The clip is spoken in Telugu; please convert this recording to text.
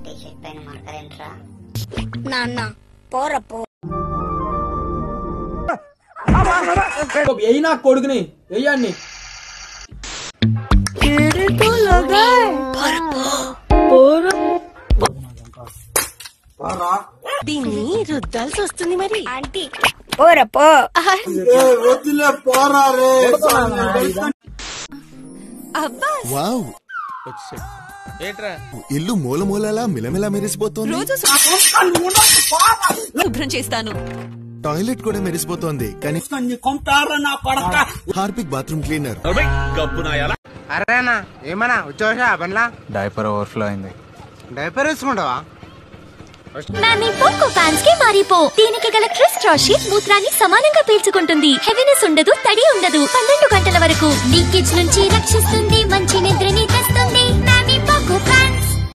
టీ-షర్ట్ పైన మార్కరేంట్రా నాన్న పోరా పో यही ना कोडगनी यही अन्नी तो लगा దీన్ని రుద్దాల్సి వస్తుంది మరి. ఆంటీ పోరా పో వావ్ ఇల్లు మూల మూలలా మిలమిలా మెరిసిపోతుంది. రోజు శుభ్రం చేస్తాను. టాయిలెట్ కూడా మెరిసిపోతోంది కానీ హార్పిక్ బాత్రూమ్ క్లీనర్. అరేనా ఏమన్నా వచ్చా పనిలా? డైపర్ ఓవర్ఫ్లో అయింది. డైపర్ వేసుకుంటావా? పోకో ఫ్యాన్స్ కి మారిపో. దీనికి గల క్రిస్ ట్రాషీట్ మూత్రాన్ని సమానంగా పీల్చుకుంటుంది. హెవీనెస్ ఉండదు, తడి ఉండదు. 12 గంటల వరకు లీకేజ్ నుంచి రక్షిస్తుంది, మంచి నిద్రని తెస్తుంది. పోకో